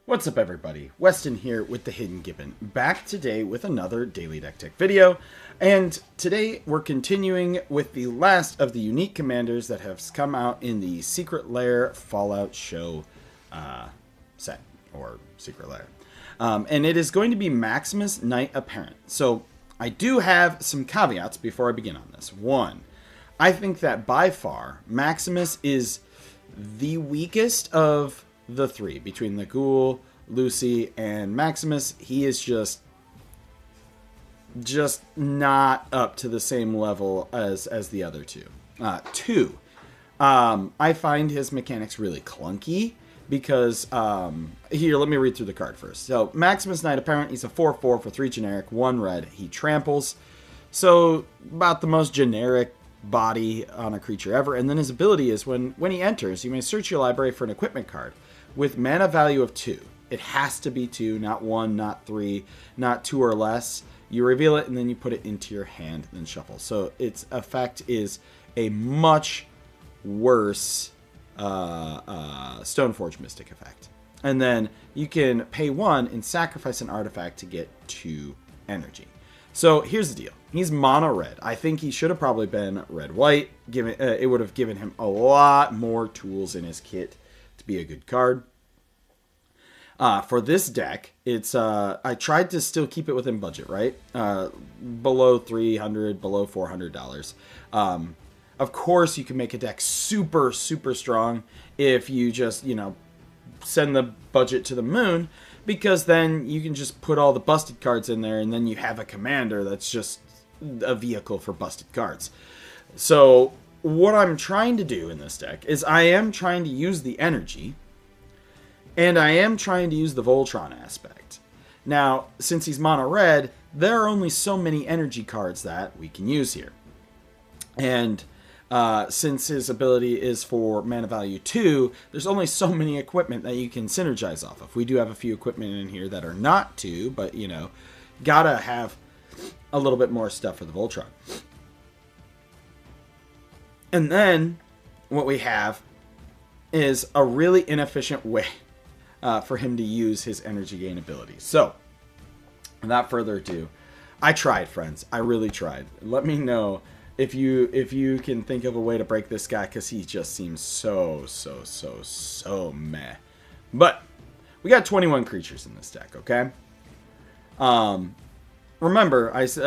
What's up everybody, Weston here with the Hidden Gibbon, back today with another Daily Deck Tech video, and today we're continuing with the last of the unique commanders that have come out in the Secret Lair Fallout Show set, or Secret Lair. And it is going to be Maximus, Knight Apparent. So I do have some caveats before I begin on this. One, I think that by far Maximus is the weakest of the three. Between the Ghoul, Lucy, and Maximus, he is just not up to the same level as the other two. Two, I find his mechanics really clunky because, here, let me read through the card first. So, Maximus Knight Apparent, he's a 4/4 for 3 generic, 1 red, he tramples. So, about the most generic body on a creature ever. And then his ability is when he enters, you may search your library for an equipment card with mana value of 2. It has to be 2, not 1, not 3, not 2 or less. You reveal it and then you put it into your hand and then shuffle. So its effect is a much worse Stoneforge Mystic effect. And then you can pay 1 and sacrifice an artifact to get 2 energy. So here's the deal. He's mono red. I think he should have probably been red-white. It would have given him a lot more tools in his kit to be a good card. For this deck, it's I tried to still keep it within budget, right? Below $300, below $400. Of course, you can make a deck super, super strong if you just, send the budget to the moon, because then you can just put all the busted cards in there, and then you have a commander that's just a vehicle for busted cards. So what I'm trying to do in this deck is I am trying to use the energy, and I am trying to use the Voltron aspect. Now, since he's mono red, there are only so many energy cards that we can use here. And since his ability is for mana value 2, there's only so many equipment that you can synergize off of. We do have a few equipment in here that are not 2, but, gotta have a little bit more stuff for the Voltron. And then, what we have is a really inefficient way for him to use his energy gain ability. So, without further ado, I tried, friends. I really tried. Let me know if you can think of a way to break this guy, because he just seems so meh. But we got 21 creatures in this deck, okay? Remember, as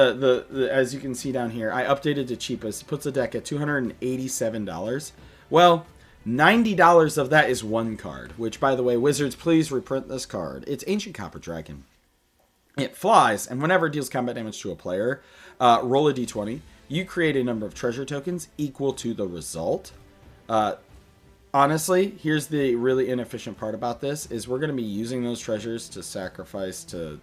you can see down here, I updated to cheapest. It puts the deck at $287. Well, $90 of that is one card, which, by the way, Wizards, please reprint this card. It's Ancient Copper Dragon. It flies, and whenever it deals combat damage to a player, roll a d20. You create a number of treasure tokens equal to the result. Honestly, here's the really inefficient part about this, is we're going to be using those treasures to sacrifice to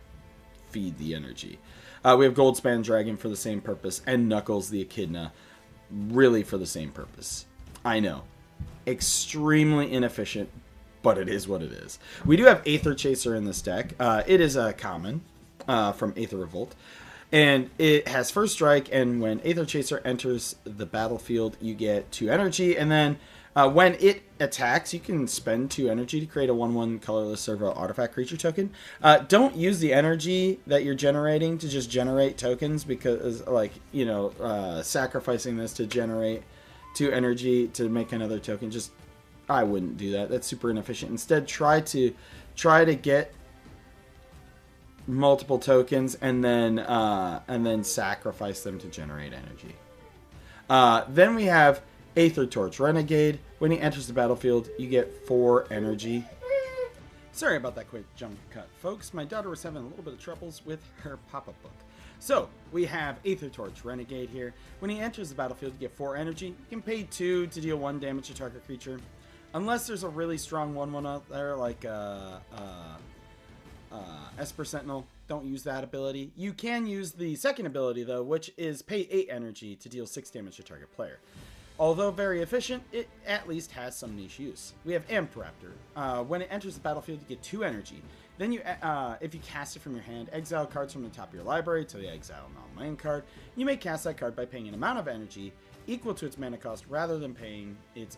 feed the energy. We have Goldspan Dragon for the same purpose, and Knuckles the Echidna really for the same purpose. I know. Extremely inefficient, but it is what it is. We do have Aether Chaser in this deck. It is a common from Aether Revolt. And it has first strike, and when Aether Chaser enters the battlefield, you get 2 energy. And then when it attacks, you can spend 2 energy to create a 1/1 colorless servo artifact creature token. Don't use the energy that you're generating to just generate tokens, because, sacrificing this to generate 2 energy to make another token, I wouldn't do that. That's super inefficient. Instead, try to get multiple tokens and then sacrifice them to generate energy. Then we have Aether Torch Renegade. When he enters the battlefield, you get 4 energy. Sorry about that quick jump cut, folks. My daughter was having a little bit of troubles with her pop-up book. So, we have Aether Torch Renegade here. When he enters the battlefield, you get 4 energy. You can pay 2 to deal 1 damage to target creature. Unless there's a really strong 1/1 out there, like Esper Sentinel, don't use that ability. You can use the second ability, though, which is pay 8 energy to deal 6 damage to target player. Although very efficient, it at least has some niche use. We have Amped Raptor. When it enters the battlefield, you get 2 energy. Then if you cast it from your hand, exile cards from the top of your library till you exile a non-land card. You may cast that card by paying an amount of energy equal to its mana cost rather than paying its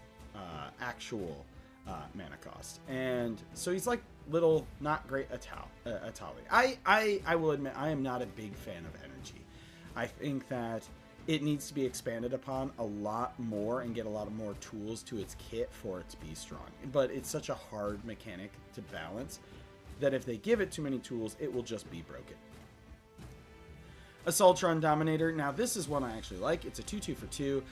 actual mana cost. And so he's like little, not great Atali. I will admit, I am not a big fan of energy. I think that it needs to be expanded upon a lot more and get a lot of more tools to its kit for it to be strong. But it's such a hard mechanic to balance that if they give it too many tools, it will just be broken. Voltron Dominator. Now this is one I actually like. It's a 2/2 for 2.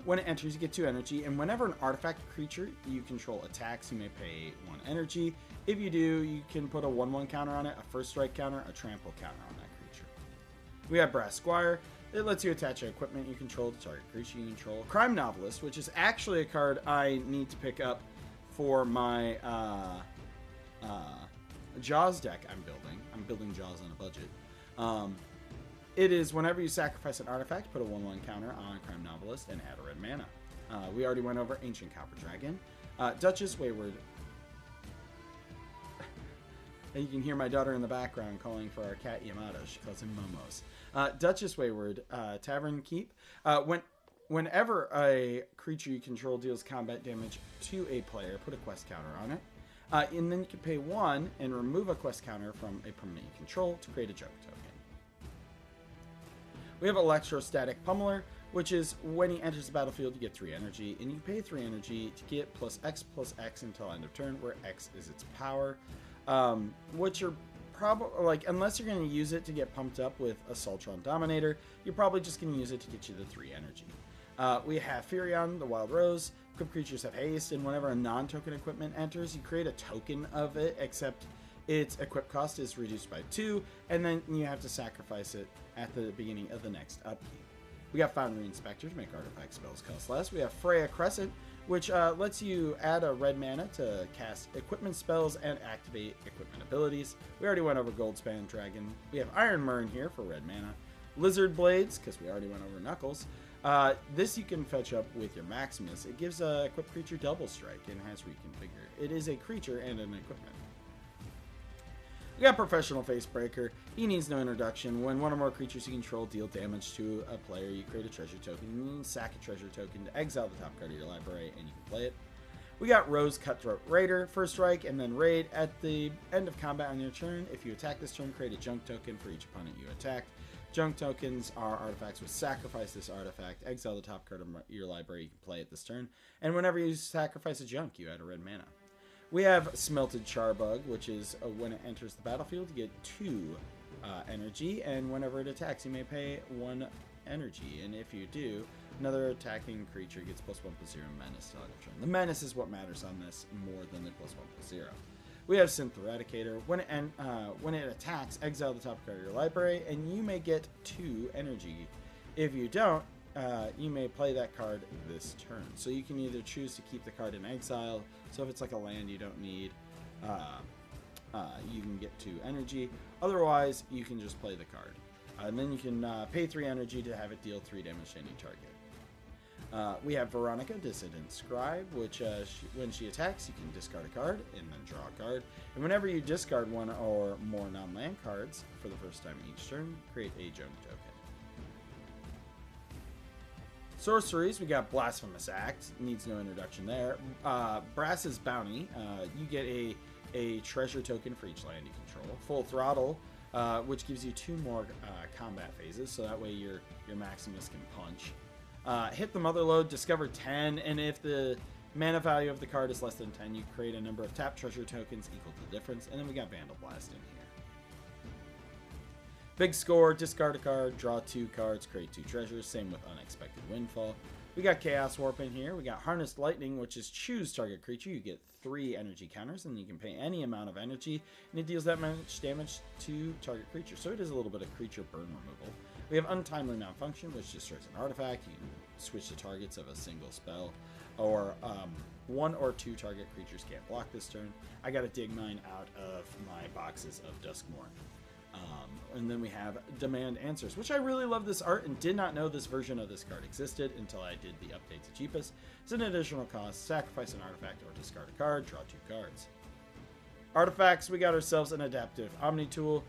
When it enters, you get 2 energy, and whenever an artifact creature you control attacks, you may pay 1 energy. If you do, you can put a 1/1 counter on it, a first strike counter, a trample counter on that creature. We have Brass Squire. It lets you attach equipment you control to target creature you control. Crime Novelist, which is actually a card I need to pick up for my Jaws deck I'm building. I'm building Jaws on a budget. It is whenever you sacrifice an artifact, put a 1/1 counter on Crime Novelist and add a red mana. We already went over Ancient Copper Dragon. Duchess Wayward. And you can hear my daughter in the background calling for our cat Yamato. She calls him Momos. Duchess Wayward, Tavern Keep. Whenever a creature you control deals combat damage to a player, put a quest counter on it. And then you can pay 1 and remove a quest counter from a permanent you control to create a junk token. We have Electrostatic Pummeler, which is when he enters the battlefield, you get 3 energy, and you pay 3 energy to get +X until end of turn, where X is its power. Which you're probably, like, unless you're going to use it to get pumped up with a Voltron Dominator, you're probably just going to use it to get you the 3 energy. We have Furion, the Wild Rose. Equipped creatures have haste, and whenever a non-token equipment enters, you create a token of it, except its equip cost is reduced by 2, and then you have to sacrifice it at the beginning of the next upkeep. We got Foundry Inspector to make artifact spells cost less. We have Freya Crescent, which lets you add a red mana to cast equipment spells and activate equipment abilities. We already went over Goldspan Dragon. We have Iron Murn here for red mana. Lizard Blades, because we already went over Knuckles. This you can fetch up with your Maximus. It gives a equipped creature double strike and has Reconfigure. It is a creature and an equipment. We got Professional Facebreaker. He needs no introduction. When one or more creatures you control deal damage to a player, you create a treasure token. You sack a treasure token to exile the top card of your library, and you can play it. We got Rose Cutthroat Raider. First strike and then raid. At the end of combat on your turn, if you attack this turn, create a junk token for each opponent you attacked. Junk tokens are artifacts which sacrifice this artifact. Exile the top card of your library, you can play it this turn. And whenever you sacrifice a junk, you add a red mana. We have Smelted Charbug, which is when it enters the battlefield, you get 2 energy, and whenever it attacks, you may pay 1 energy. And if you do, another attacking creature gets +1/+0 menace till end of turn. The menace is what matters on this more than the +1/+0. We have Synth Eradicator. When it attacks, exile the top card of your library, and you may get 2 energy. If you don't, you may play that card this turn. So you can either choose to keep the card in exile. So if it's like a land you don't need, you can get 2 energy. Otherwise, you can just play the card. And then you can pay 3 energy to have it deal 3 damage to any target. We have Veronica, Dissident Scribe, which when she attacks, you can discard a card and then draw a card. And whenever you discard 1 or more non-land cards for the first time each turn, create a junk token. Sorceries, we got Blasphemous Act, needs no introduction there. Brass's Bounty, you get a treasure token for each land you control. Full Throttle, which gives you 2 more combat phases, so that way your Maximus can punch. Hit the Motherlode, discover 10, and if the mana value of the card is less than 10, you create a number of tapped treasure tokens equal to the difference, and then we got Vandal Blast in here. Big Score, discard a card, draw 2 cards, create 2 treasures, same with Unexpected Windfall. We got Chaos Warp in here. We got Harnessed Lightning, which is choose target creature. You get 3 energy counters, and you can pay any amount of energy, and it deals that much damage to target creature. So it is a little bit of creature burn removal. We have Untimely Malfunction, which destroys an artifact. You can switch the targets of a single spell, or 1 or 2 target creatures can't block this turn. I got to dig mine out of my boxes of Duskmourn. And then we have Demand Answers, which I really love this art and did not know this version of this card existed until I did the update to Cheapest. It's an additional cost, sacrifice an artifact or discard a card, draw 2 cards. Artifacts, we got ourselves an Adaptive Omni Tool.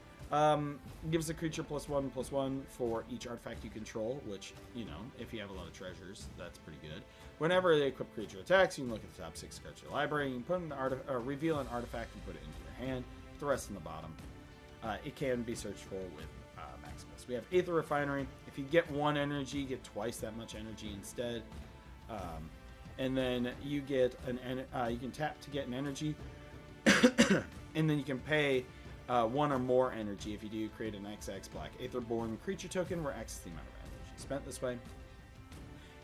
Gives the creature +1/+1 for each artifact you control, which, you know, if you have a lot of treasures, that's pretty good. Whenever the equipped creature attacks, you can look at the top 6 cards of your library. You can put reveal an artifact and put it into your hand. Put the rest in the bottom. It can be searched for with Maximus. We have Aether Refinery. If you get 1 energy, you get twice that much energy instead. And then you get you can tap to get an energy, and then you can pay 1 or more energy. If you do, create an XX black Aetherborn creature token where X is the amount of energy spent this way.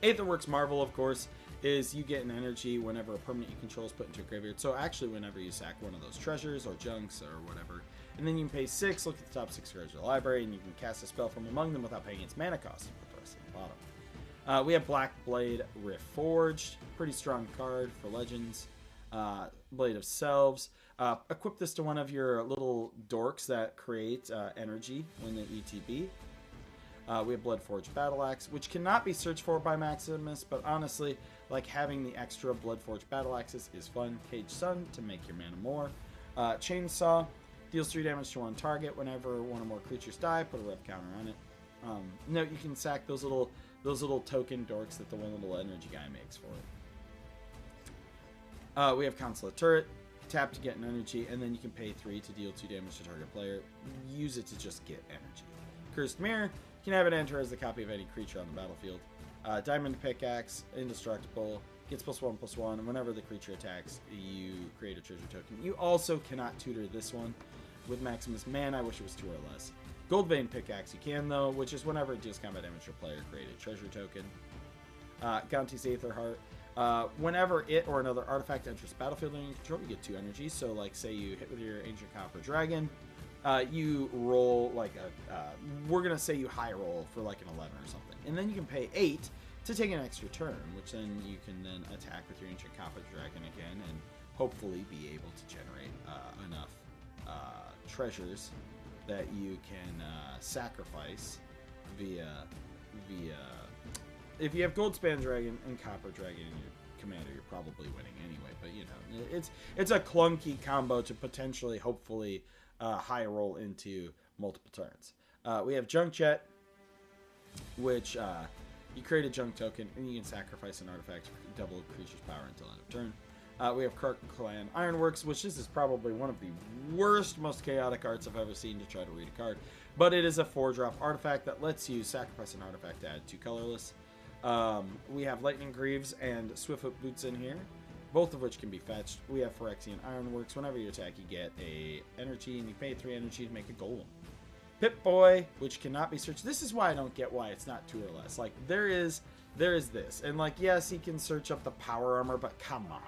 Aetherworks Marvel, of course, is you get an energy whenever a permanent you control is put into a graveyard. So actually, whenever you sack one of those treasures or junks or whatever, and then you can pay 6, look at the top 6 cards of the library, and you can cast a spell from among them without paying its mana cost. And put the rest at the bottom. We have Black Blade Reforged, pretty strong card for Legends. Blade of Selves. Equip this to one of your little dorks that create energy when they ETB. We have Bloodforged Battle Axe, which cannot be searched for by Maximus, but honestly, like having the extra Bloodforged Battle Axes is fun. Cage Sun to make your mana more. Chainsaw deals 3 damage to 1 target. Whenever 1 or more creatures die, put a rev counter on it. Note you can sack those little token dorks that the one little energy guy makes for it. We have Consulate Turret. Tap to get an energy, and then you can pay 3 to deal 2 damage to target player. Use it to just get energy. Cursed Mirror. You can have it enter as the copy of any creature on the battlefield. Diamond Pickaxe, indestructible, gets +1/+1, and whenever the creature attacks, you create a treasure token. You also cannot tutor this one with Maximus. Man, I wish it was 2 or less. Gold Vein Pickaxe you can, though, which is whenever it deals combat damage to a player, create a treasure token. Gaunty's Aether Heart. Whenever it or another artifact enters the battlefield under your control, you get 2 energy. So, like, say you hit with your Ancient Copper Dragon, you roll like we're gonna say you high roll for like an 11 or something, and then you can pay 8 to take an extra turn, which then you can then attack with your Ancient Copper Dragon again, and hopefully be able to generate enough treasures that you can sacrifice via. If you have Goldspan Dragon and Copper Dragon in your commander, you're probably winning anyway. But you know, it's a clunky combo to potentially, hopefully, high roll into multiple turns. We have Junk Jet, which you create a junk token and you can sacrifice an artifact to double a creature's power until end of turn. We have Kirk Clan Ironworks, which this is probably one of the worst, most chaotic arts I've ever seen to try to read a card. But it is a 4-drop artifact that lets you sacrifice an artifact to add 2 colorless. We have Lightning Greaves and Swiftfoot Boots in here, both of which can be fetched. We have Phyrexian Ironworks. Whenever you attack, you get a energy, and you pay 3 energy to make a golem. Pip-Boy, which cannot be searched. This is why I don't get why it's not 2 or less. Like, there is this. And, like, yes, he can search up the power armor, but come on.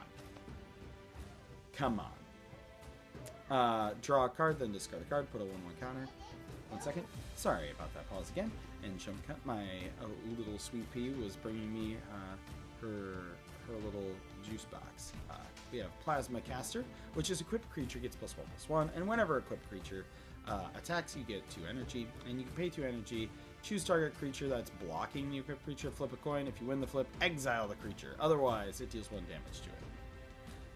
Come on. Draw a card, then discard a card, put a 1/1 counter. 1 second. Sorry about that pause again. And jump cut. My little sweet pea was bringing me her little juice box. We have Plasma Caster, which is equipped creature gets +1/+1, and whenever equipped creature attacks, you get 2 energy, and you can pay 2 energy. Choose target creature that's blocking the equipped creature. Flip a coin. If you win the flip, exile the creature. Otherwise, it deals 1 damage to it.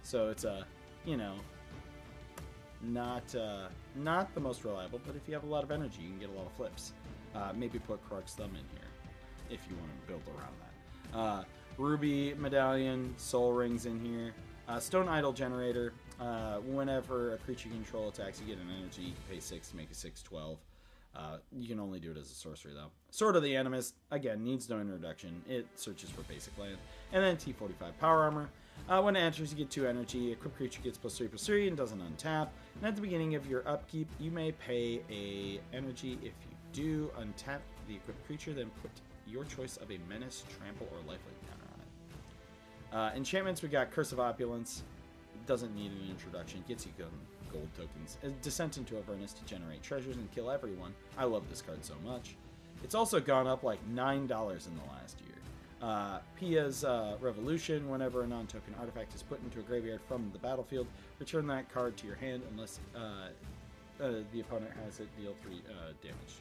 So it's a, you know, not the most reliable, but if you have a lot of energy, you can get a lot of flips. Maybe put Krark's Thumb in here if you want to build around that. Ruby Medallion, Soul Rings in here. Stone Idol Generator. Whenever a creature you control attacks, you get an energy. You can pay 6 to make a 6/12. You can only do it as a sorcery, though. Sword of the Animist, again, needs no introduction. It searches for basic land. And then T45 Power Armor. When it enters, you get 2 energy. Equipped creature gets +3/+3 and doesn't untap. And at the beginning of your upkeep, you may pay a energy. If you do, untap the equipped creature, then put your choice of a Menace, Trample, or Lifelink counter on it. Enchantments, we got Curse of Opulence. Doesn't need an introduction. Gets you gold tokens. Descent into Avernus to generate treasures and kill everyone. I love this card so much. It's also gone up like $9 in the last year. Pia's Revolution. Whenever a non-token artifact is put into a graveyard from the battlefield, return that card to your hand unless the opponent has it deal 3 damage.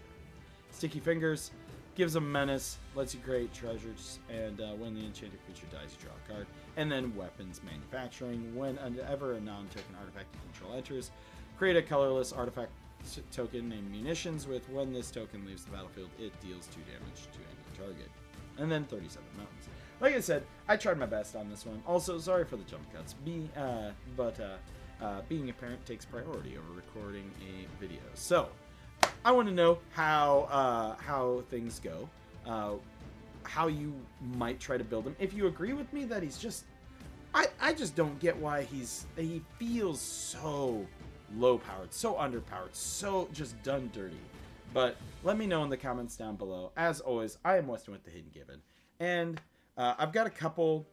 Sticky Fingers gives a menace, lets you create treasures, and when the enchanted creature dies, you draw a card. And then Weapons Manufacturing. Whenever a non-token artifact you control enters, create a colorless artifact token named Munitions with when this token leaves the battlefield, it deals 2 damage to any target. And then 37 Mountains. Like I said, I tried my best on this one. Also, sorry for the jump cuts. Being a parent takes priority over recording a video. So, I want to know how things go. How you might try to build him. If you agree with me that he's just... I just don't get why he feels so low-powered, so underpowered, so just done dirty. But let me know in the comments down below. As always, I am Weston with the Hidden Given. And I've got a couple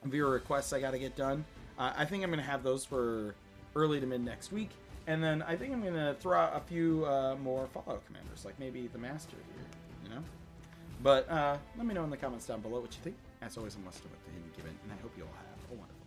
viewer requests I got to get done. I think I'm going to have those for early to mid next week. And then I think I'm going to throw out a few more Fallout commanders, like maybe the Master here, you know? But let me know in the comments down below what you think. As always, I'm Weston with the Hidden Given, and I hope you all have a wonderful